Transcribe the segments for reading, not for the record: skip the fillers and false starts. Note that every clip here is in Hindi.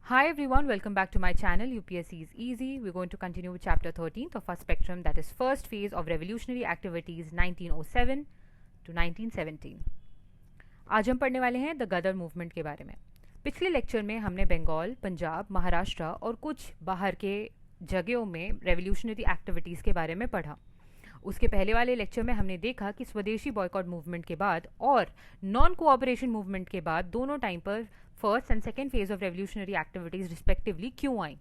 Hi everyone, welcome back to my channel. UPSC is easy. We're going to continue with chapter 13th of our spectrum, that is first phase of revolutionary activities 1907 to 1917. आज हम पढ़ने वाले हैं द गदर मूवमेंट के बारे में. पिछले लेक्चर में हमने बंगाल, पंजाब, महाराष्ट्र और कुछ बाहर के जगहों में रेवोल्यूशनरी एक्टिविटीज़ के बारे में पढ़ा. उसके पहले वाले लेक्चर में हमने देखा कि स्वदेशी बॉयकॉट मूवमेंट के बाद और नॉन कोऑपरेशन मूवमेंट के बाद दोनों टाइम पर first and second phase of revolutionary activities respectively क्यों आई.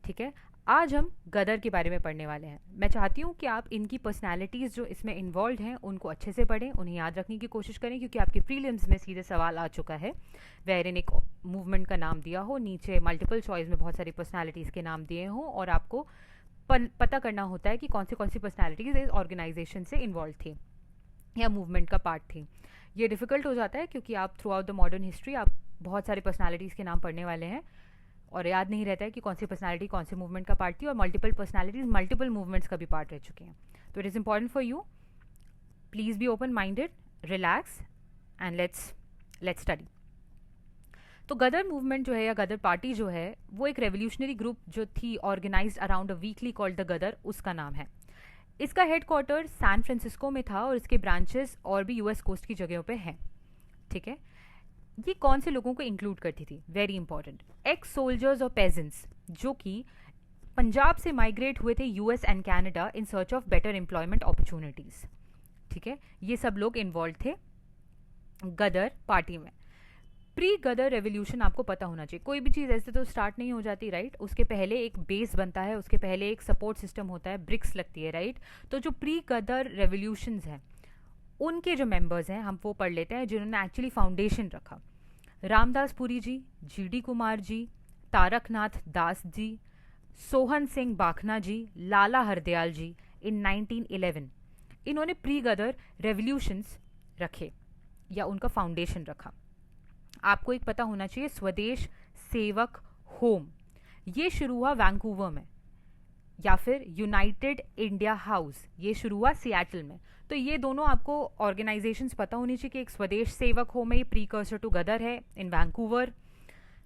ठीक है, आज हम गदर के बारे में पढ़ने वाले हैं. मैं चाहती हूँ कि आप इनकी पर्सनैलिटीज़ जो इसमें इन्वॉल्व हैं उनको अच्छे से पढ़ें, उन्हें याद रखने की कोशिश करें, क्योंकि आपके प्रीलिम्स में सीधे सवाल आ चुका है वेर इन एक मूवमेंट का नाम दिया हो, नीचे मल्टीपल चॉइस में बहुत सारी पर्सनैलिटीज़ के नाम दिए हों और आपको पता करना होता है कि कौन सी पर्सनैलिटीज़ इस ऑर्गेनाइजेशन से इन्वॉल्व थी या मूवमेंट का पार्ट थी. ये डिफ़िकल्ट हो जाता है क्योंकि आप through out the modern history आप बहुत सारी पर्सनालिटीज़ के नाम पढ़ने वाले हैं और याद नहीं रहता है कि कौन सी पर्सनालिटी कौन से मूवमेंट का पार्ट थी, और मल्टीपल पर्सनालिटीज़ मल्टीपल मूवमेंट्स का भी पार्ट रह चुके हैं. तो it is important for you, please be open minded, relax and let's study. तो गदर मूवमेंट जो है या गदर पार्टी जो है वो एक रेवोल्यूशनरी ग्रुप जो थी organised around a weekly called the Ghadar, उसका नाम है. इसका हेडक्वार्टर सैन फ्रांसिस्को में था और इसके ब्रांचेस और भी यूएस कोस्ट की जगहों पे हैं. ठीक है, ये कौन से लोगों को इंक्लूड करती थी? वेरी इंपॉर्टेंट, एक्स सोल्जर्स और पेजेंट्स जो कि पंजाब से माइग्रेट हुए थे US and Canada in search of better employment opportunities. ठीक है, ये सब लोग इन्वॉल्व थे गदर पार्टी में. प्री गदर रेवोल्यूशन आपको पता होना चाहिए. कोई भी चीज़ ऐसे तो स्टार्ट नहीं हो जाती, राइट. उसके पहले एक बेस बनता है, उसके पहले एक सपोर्ट सिस्टम होता है, ब्रिक्स लगती है, राइट. तो जो प्री गदर रेवोल्यूशंस हैं उनके जो मेंबर्स हैं हम वो पढ़ लेते हैं जिन्होंने एक्चुअली फाउंडेशन रखा. रामदास पुरी जी, जीडी कुमार जी, तारकनाथ दास जी, सोहन सिंह बाखना जी, लाला हरदयाल जी इन 1911 इन्होंने प्री गदर रेवोल्यूशंस रखे या उनका फाउंडेशन रखा. आपको एक पता होना चाहिए, स्वदेश सेवक होम ये शुरू हुआ वैंकूवर में, या फिर यूनाइटेड इंडिया हाउस ये शुरू हुआ सिएटल में. तो ये दोनों आपको ऑर्गेनाइजेशंस पता होनी चाहिए कि एक स्वदेश सेवक होम है, ये प्रीकर्सर टू गदर है इन वैंकूवर.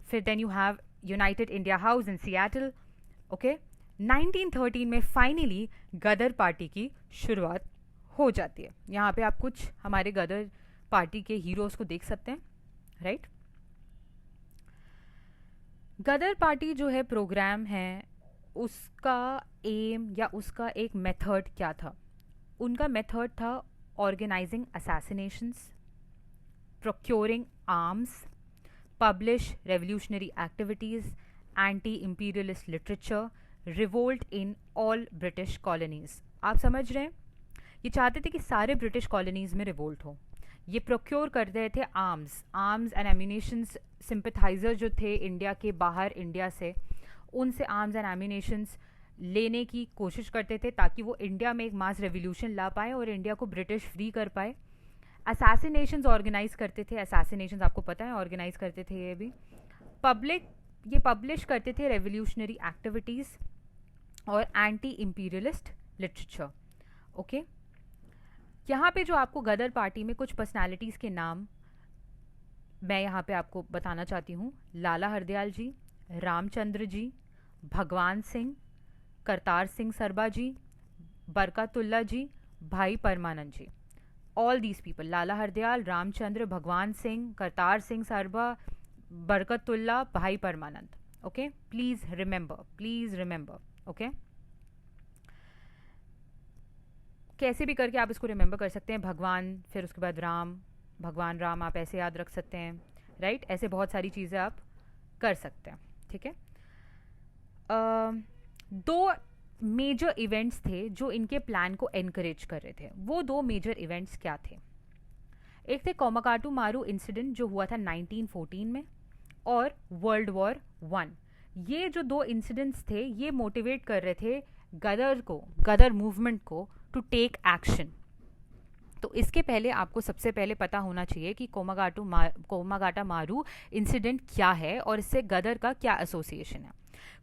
फिर then you have United India House in Seattle. Okay, 1913 में फाइनली गदर पार्टी की शुरुआत हो जाती है. यहाँ पे आप कुछ हमारे गदर पार्टी के हीरोज को देख सकते हैं, राइट. गदर पार्टी जो है प्रोग्राम है, उसका एम या उसका एक मेथड क्या था? उनका मेथड था organising assassinations, procuring arms, publish revolutionary activities, anti imperialist literature, revolt in all British colonies. आप समझ रहे हैं, ये चाहते थे कि सारे ब्रिटिश कॉलोनीज में रिवोल्ट हो. ये प्रोक्योर कर रहे थे आर्म्स एंड एम्यूनेशंस. सिंपथाइजर जो थे इंडिया के बाहर, इंडिया से, उनसे आर्म्स एंड एम्यूनेशंस लेने की कोशिश करते थे ताकि वो इंडिया में एक मास रेवोल्यूशन ला पाए और इंडिया को ब्रिटिश फ्री कर पाए. असैसिनेशंस ऑर्गेनाइज करते थे, असैसिनेशंस आपको पता है ऑर्गेनाइज करते थे. ये भी ये पब्लिश करते थे रेवोल्यूशनरी एक्टिविटीज़ और एंटी इंपीरियलिस्ट लिटरेचर. ओके, यहाँ पे जो आपको गदर पार्टी में कुछ पर्सनालिटीज़ के नाम मैं यहाँ पे आपको बताना चाहती हूँ. लाला हरदयाल जी, रामचंद्र जी, भगवान सिंह, करतार सिंह सरबा जी, Barkatullah ji, Bhai Parmanand ji. All these people, Lala Hardayal, Ramchandra, Bhagwan Singh, Kartar Singh Sarabha, Barkatullah, Bhai Parmanand. Okay, please remember. Okay, कैसे भी करके आप इसको रिमेंबर कर सकते हैं. भगवान, फिर उसके बाद राम, भगवान राम आप ऐसे याद रख सकते हैं, राइट. ऐसे बहुत सारी चीज़ें आप कर सकते हैं. ठीक है, दो मेजर इवेंट्स थे जो इनके प्लान को एनकरेज कर रहे थे. वो दो मेजर इवेंट्स क्या थे? एक थे कोमाकाटू मारू इंसिडेंट जो हुआ था 1914 में, और वर्ल्ड वॉर 1. ये जो दो इंसिडेंट्स थे ये मोटिवेट कर रहे थे गदर मूवमेंट को टू टेक एक्शन. तो इसके पहले आपको सबसे पहले पता होना चाहिए कि कोमागाटा मारू इंसिडेंट क्या है और इससे गदर का क्या एसोसिएशन है.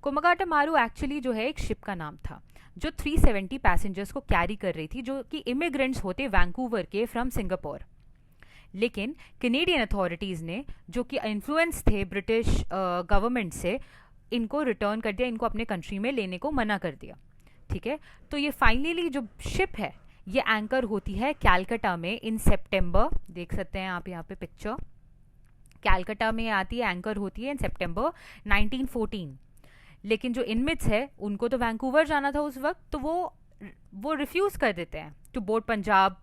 कोमागाटा मारू एक्चुअली जो है एक शिप का नाम था जो 370 पैसेंजर्स को कैरी कर रही थी, जो कि इमिग्रेंट्स होते वैंकूवर के फ्रॉम सिंगापुर. लेकिन कैनेडियन अथॉरिटीज़ ने, जो कि इन्फ्लुएंस थे ब्रिटिश गवर्नमेंट से, इनको रिटर्न कर दिया, इनको अपने कंट्री में लेने को मना कर दिया। ठीक है, तो ये फाइनली जो शिप है ये एंकर होती है कैलकाटा में इन सितंबर, देख सकते हैं आप यहाँ पे पिक्चर, कैलकाटा में आती है, एंकर होती है इन सितंबर 1914। लेकिन जो इनमिट्स है उनको तो वैंकूवर जाना था उस वक्त, तो वो रिफ्यूज़ कर देते हैं टू बोर्ड पंजाब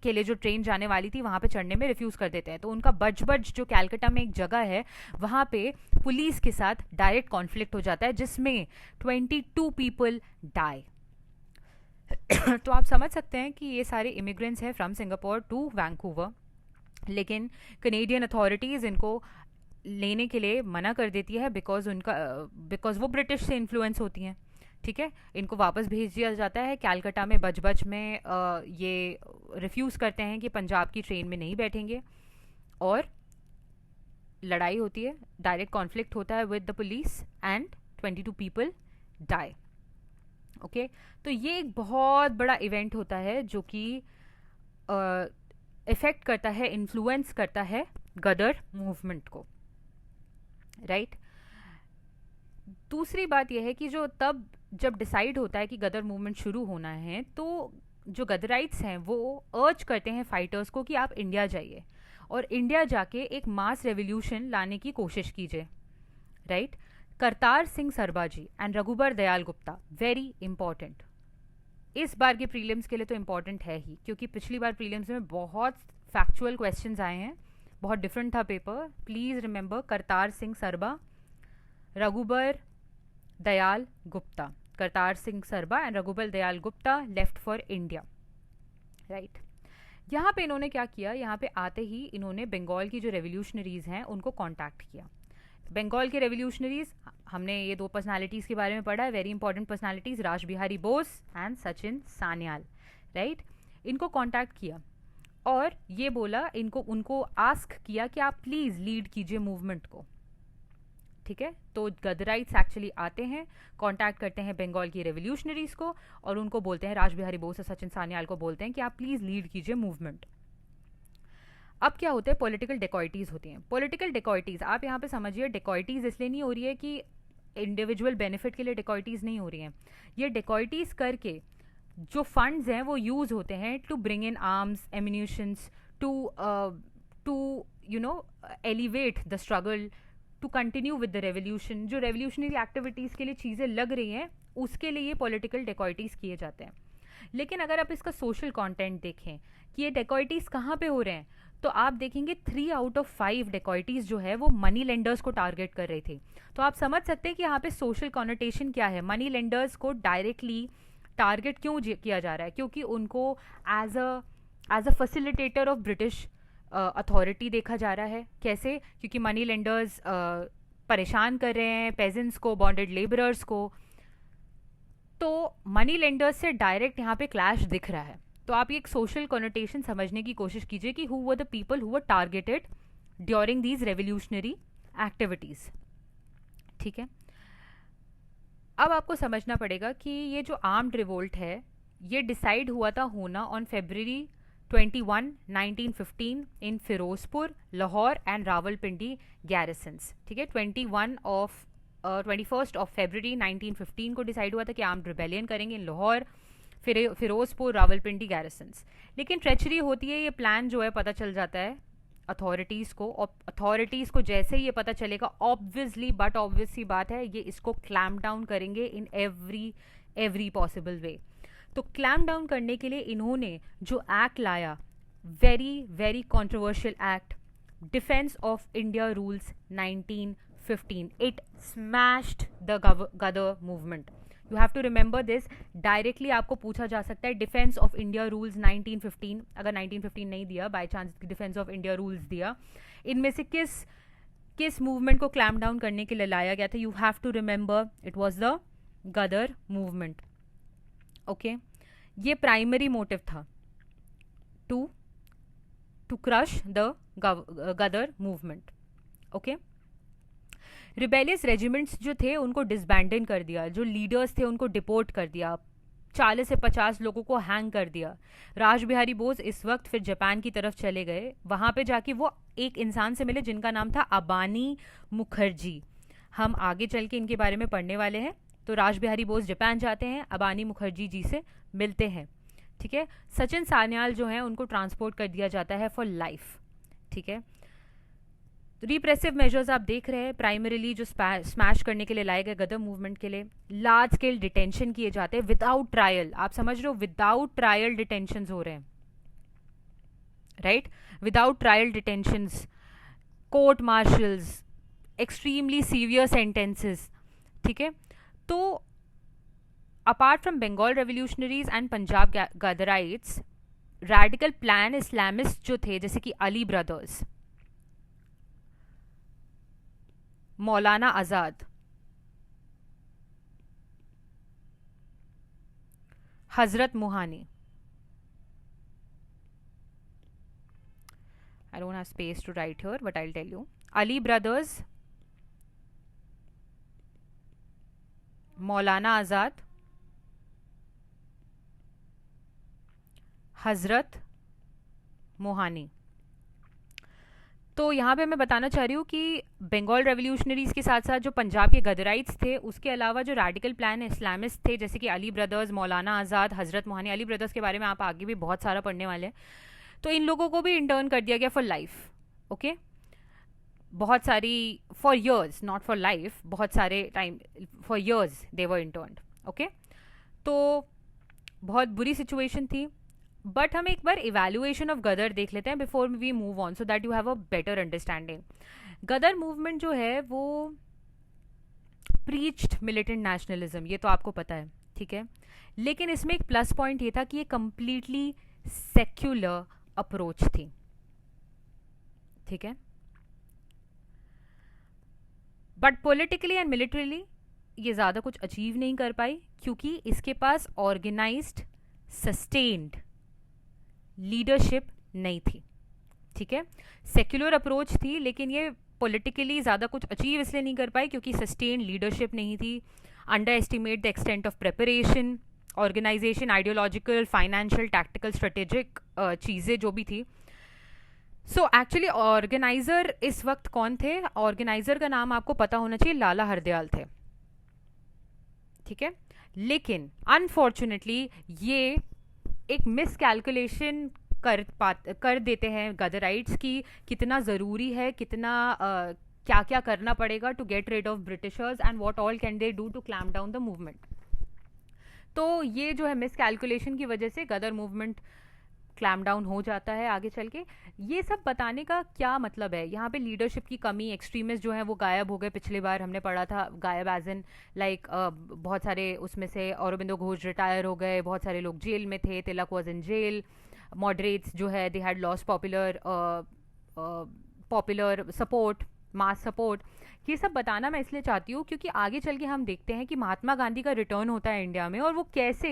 के लिए, जो ट्रेन जाने वाली थी वहाँ पे चढ़ने में रिफ्यूज़ कर देते हैं। तो उनका बज जो कैलकाटा में एक जगह है वहाँ पे पुलिस के साथ डायरेक्ट कॉन्फ्लिक्ट हो जाता है, जिसमें 22 पीपल डाई। तो आप समझ सकते हैं कि ये सारे इमिग्रेंट्स हैं फ्रॉम सिंगापुर टू वैंकूवर, लेकिन कैनेडियन अथॉरिटीज़ इनको लेने के लिए मना कर देती है बिकॉज वो ब्रिटिश से इन्फ्लुएंस होती हैं। ठीक है, इनको वापस भेज दिया जाता है कैलकाटा में। बज में ये रिफ्यूज़ करते हैं कि पंजाब की ट्रेन में नहीं बैठेंगे, और लड़ाई होती है, डायरेक्ट कॉन्फ्लिक्ट होता है with the police and 22 people die. Okay, तो ये एक बहुत बड़ा इवेंट होता है जो कि इफेक्ट करता है, इन्फ्लुएंस करता है गदर मूवमेंट को, राइट। दूसरी बात यह है कि जब डिसाइड होता है कि गदर मूवमेंट शुरू होना है, तो जो गदराइट्स हैं वो अर्ज करते हैं फाइटर्स को कि आप इंडिया जाइए और इंडिया जाके एक मास रेवोल्यूशन लाने की कोशिश कीजिए, right. Kartar Singh Sarabha ji and Raghubar Dayal Gupta, very important, इस बार के प्रीलिम्स के लिए तो इम्पॉर्टेंट है ही, क्योंकि पिछली बार प्रीलिम्स में बहुत फैक्चुअल क्वेश्चंस आए हैं, बहुत डिफरेंट था paper. Please remember Kartar Singh Sarabha, Raghubar Dayal Gupta, Kartar Singh Sarabha and Raghubar Dayal Gupta left for India, right. यहाँ पे इन्होंने क्या किया, यहाँ पे आते ही इन्होंने बंगाल की जो रेवोल्यूशनरीज हैं उनको कांटेक्ट किया। बंगाल के रेवोल्यूशनरीज, हमने ये दो पर्सनालिटीज़ के बारे में पढ़ा है, very important personalities, Raj Bihari Bose and Sachin Sanyal, right. इनको कांटेक्ट किया और ये बोला, उनको आस्क किया कि आप प्लीज़ लीड कीजिए मूवमेंट को। ठीक है, तो गदराइट्स एक्चुअली आते हैं, कांटेक्ट करते हैं बंगाल की रेवोल्यूशनरीज को और उनको बोलते हैं, राज बिहारी बोस और सचिन सान्याल को बोलते हैं कि आप प्लीज़ लीड कीजिए मूवमेंट। अब क्या होता है, पॉलिटिकल डेकॉइटीज़ होती हैं। पॉलिटिकल डेकॉइटीज़ आप यहाँ पे समझिए, डेकॉइटीज़ इसलिए नहीं हो रही है कि इंडिविजुअल बेनिफिट के लिए डेकॉइटीज़ नहीं हो रही हैं, ये डेकॉइटीज़ करके जो फंड्स हैं वो यूज़ होते हैं to bring in arms, ammunitions, to elevate the struggle, to continue with the revolution. जो रेवोल्यूशनरी एक्टिविटीज़ के लिए चीज़ें लग रही हैं उसके लिए ये पॉलिटिकल डेकॉइटीज़ किए जाते हैं। लेकिन अगर आप इसका सोशल कंटेंट देखें कि ये डेकॉइटीज़ कहाँ पे हो रहे हैं, तो आप देखेंगे 3 आउट ऑफ 5 डेकॉइटीज़ जो है वो मनी लेंडर्स को टारगेट कर रही थी। तो आप समझ सकते हैं कि यहाँ पे सोशल कॉनोटेशन क्या है, मनी लेंडर्स को डायरेक्टली टारगेट क्यों किया जा रहा है, क्योंकि उनको as a facilitator of British authority देखा जा रहा है। कैसे, क्योंकि मनी लेंडर्स परेशान कर रहे हैं पेजेंट्स को, बॉन्डेड लेबरर्स को, तो मनी लेंडर्स से डायरेक्ट यहाँ पे क्लैश दिख रहा है। तो आप ये एक सोशल कॉनोटेशन समझने की कोशिश कीजिए कि who were the people who were targeted during these revolutionary activities. ठीक है, अब आपको समझना पड़ेगा कि ये जो आर्म्ड रिवोल्ट है ये डिसाइड हुआ था होना on February 21, 1915 in Ferozepur, Lahore and Rawalpindi garrisons. ठीक है, 21 February 1915 को डिसाइड हुआ था कि आर्म्ड रिबेलियन करेंगे इन लाहौर, फिरोजपुर, रावलपिंडी गैरिसन्स। लेकिन ट्रेचरी होती है, ये प्लान जो है पता चल जाता है अथॉरिटीज़ को, और अथॉरिटीज़ को जैसे ही ये पता चलेगा, ऑब्वियस सी बात है, ये इसको क्लैम्प डाउन करेंगे इन एवरी पॉसिबल वे। तो क्लैम्प डाउन करने के लिए इन्होंने जो एक्ट लाया, very controversial act, defence of India rules 1915, it smashed the Ghadar movement. You have to remember this, directly आपको पूछा जा सकता है डिफेंस ऑफ इंडिया रूल्स 1915, अगर 1915 नहीं दिया, by chance defence of India rules दिया, इनमें से किस मूवमेंट को क्लैम्प डाउन करने के लिए लाया गया था? You have to remember it was the Ghadar movement. Okay, ये प्राइमरी मोटिव था to crush the Ghadar movement. Okay, rebellious regiments जो थे उनको डिसबैंडन कर दिया, जो लीडर्स थे उनको डिपोर्ट कर दिया, 40 से 50 लोगों को हैंग कर दिया। राज बिहारी बोस इस वक्त फिर जापान की तरफ चले गए, वहां पे जाके वो एक इंसान से मिले जिनका नाम था अबानी मुखर्जी। हम आगे चल के इनके बारे में पढ़ने वाले हैं। तो राज बिहारी बोस जापान जाते हैं, अबानी मुखर्जी जी से मिलते हैं। ठीक है, सचिन सान्याल जो है उनको ट्रांसपोर्ट कर दिया जाता है फॉर लाइफ। ठीक है, रिप्रेसिव मेजर्स आप देख रहे हैं, प्राइमरीली जो स्मैश करने के लिए लाए गए गदर मूवमेंट के लिए लार्ज स्केल डिटेंशन किए जाते हैं विदाउट ट्रायल। आप समझ रहे हो, विदाउट ट्रायल डिटेंशन हो रहे हैं, right, without trial detention, court martials, extremely severe sentences. ठीक है, तो apart from Bengal revolutionaries and Punjab Ghadarites, radical pan Islamist जो थे जैसे कि Ali brothers, Maulana Azad, Hazrat Mohani, I don't have space to write here, but I'll tell you. Ali brothers, Maulana Azad, हजरत मोहानी। तो यहाँ पे मैं बताना चाह रही हूँ कि बंगाल रेवोल्यूशनरीज के साथ साथ जो पंजाब के गदराइट्स थे, उसके अलावा जो रेडिकल प्लान इस्लामिस्ट थे जैसे कि अली ब्रदर्स, मौलाना आज़ाद, हजरत मोहानी। अली ब्रदर्स के बारे में आप आगे भी बहुत सारा पढ़ने वाले हैं। तो इन लोगों को भी इंटर्न कर दिया गया फॉर लाइफ। ओके, बहुत सारी, for years, not for life, बहुत सारे time, for years they were interned. Okay, तो बहुत बुरी सिचुएशन थी। बट हम एक बार इवेल्युएशन ऑफ गदर देख लेते हैं before we move on, so that you have a better understanding. Ghadar movement जो है वो प्रीच्ड मिलिटेंट नेशनलिज्म, ये तो आपको पता है। ठीक है, लेकिन इसमें एक प्लस पॉइंट ये था कि ये कंप्लीटली सेक्युलर अप्रोच थी। ठीक है, बट पॉलिटिकली एंड मिलिट्रीली ये ज़्यादा कुछ अचीव नहीं कर पाई क्योंकि इसके पास ऑर्गेनाइज्ड सस्टेन्ड लीडरशिप नहीं थी। ठीक है, सेक्युलर अप्रोच थी लेकिन ये पॉलिटिकली ज़्यादा कुछ अचीव इसलिए नहीं कर पाई क्योंकि सस्टेन्ड लीडरशिप नहीं थी। Underestimate the extent of preparation, organisation, ideological, financial, tactical, strategic चीज़ें जो भी थी। सो एक्चुअली ऑर्गेनाइजर इस वक्त कौन थे? ऑर्गेनाइजर का नाम आपको पता होना चाहिए, लाला हरदयाल थे। ठीक है, लेकिन अनफॉर्चुनेटली ये एक मिस कैलकुलेशन कर देते हैं गदराइट्स की कितना ज़रूरी है, कितना क्या क्या करना पड़ेगा to get rid of Britishers and what all can they do to clamp down the movement. तो ये जो है मिस कैलकुलेशन की वजह से गदर मूवमेंट क्लैम्प डाउन हो जाता है आगे चल के। ये सब बताने का क्या मतलब है? यहाँ पे लीडरशिप की कमी, एक्सट्रीमिस्ट जो है वो गायब हो गए। पिछली बार हमने पढ़ा था गायब एज इन लाइक बहुत सारे, उसमें से औरबिंदो घोष रिटायर हो गए, बहुत सारे लोग जेल में थे, तिलक वॉज इन जेल, मॉडरेट्स जो है they had lost popular support, mass support. ये सब बताना मैं इसलिए चाहती हूँ क्योंकि आगे चल के हम देखते हैं कि महात्मा गांधी का रिटर्न होता है इंडिया में और वो कैसे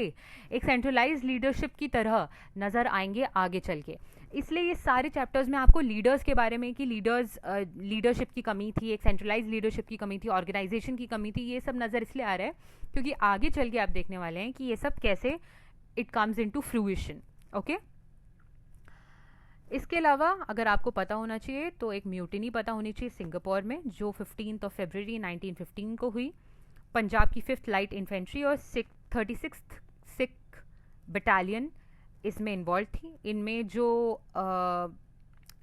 एक सेंट्रलाइज लीडरशिप की तरह नज़र आएंगे आगे चल के। इसलिए ये सारे चैप्टर्स में आपको लीडर्स के बारे में कि लीडरशिप की कमी थी, एक सेंट्रलाइज लीडरशिप की कमी थी, ऑर्गेनाइजेशन की कमी थी, ये सब नज़र इसलिए आ रहा है क्योंकि आगे चल के आप देखने वाले हैं कि ये सब कैसे it comes into fruition. Okay, इसके अलावा अगर आपको पता होना चाहिए तो एक म्यूटिनी पता होनी चाहिए सिंगापुर में जो 15 फरवरी 1915 को हुई। पंजाब की 5th लाइट इन्फेंट्री और 36th सिख बटालियन इसमें इन्वॉल्व थी। इनमें जो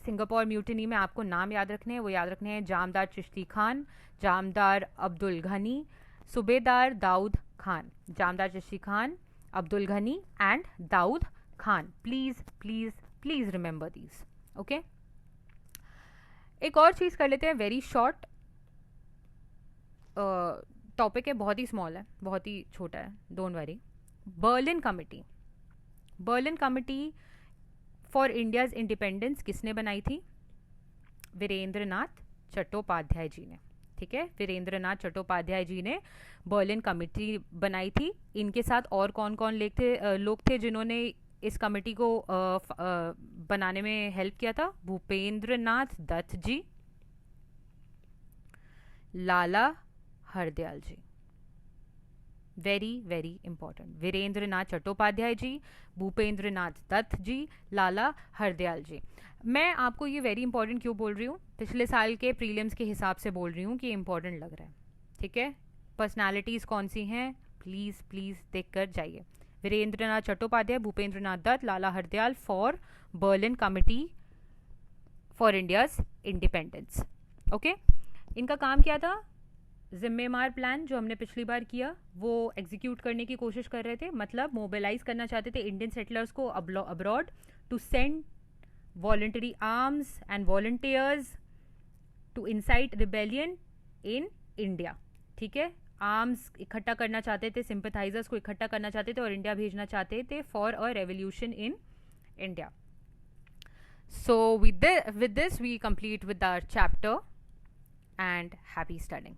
सिंगापुर म्यूटिनी में आपको नाम याद रखने हैं वो याद रखने हैं जामदार चिश्ती खान, जामदार अब्दुल घनी, सूबेदार Daud Khan. Jamdar Chishti Khan, Abdul Ghani and Daud Khan. Please please please remember these. Okay, एक और चीज कर लेते हैं, वेरी शॉर्ट टॉपिक है, बहुत ही स्मॉल है, बहुत ही छोटा है, don't worry. Berlin committee, Berlin committee for India's independence किसने बनाई थी? वीरेंद्र नाथ चट्टोपाध्याय जी ने। ठीक है, वीरेंद्र नाथ चट्टोपाध्याय जी ने बर्लिन कमेटी बनाई थी। इनके साथ और कौन कौन लोग थे जिन्होंने इस कमेटी को बनाने में हेल्प किया था? Bhupendra Nath Dutt ji, Lala Hardayal ji. Very very important. Virendra Nath Chattopadhyay ji, Bhupendra Nath Dutt ji, Lala Hardayal ji. मैं आपको ये वेरी इंपॉर्टेंट क्यों बोल रही हूँ, पिछले साल के प्रीलिम्स के हिसाब से बोल रही हूँ कि इंपॉर्टेंट लग रहा है, ठीक है। पर्सनालिटीज़ कौन सी हैं, प्लीज़ प्लीज़ देख कर जाइए। Virendra Nath Chattopadhyay, Bhupendra Nath Dutt, Lala Hardayal for Berlin committee for India's independence. Okay, इनका काम क्या था, जिम्मेदार प्लान जो हमने पिछली बार किया वो एग्जीक्यूट करने की कोशिश कर रहे थे। मतलब मोबिलाइज करना चाहते थे इंडियन सेटलर्स को abroad to send voluntary arms and volunteers to incite rebellion in India, ठीक है। आर्म्स इकट्ठा करना चाहते थे, सिंपथाइजर्स को इकट्ठा करना चाहते थे और इंडिया भेजना चाहते थे for a revolution in India. So with this we complete with our chapter, and happy studying.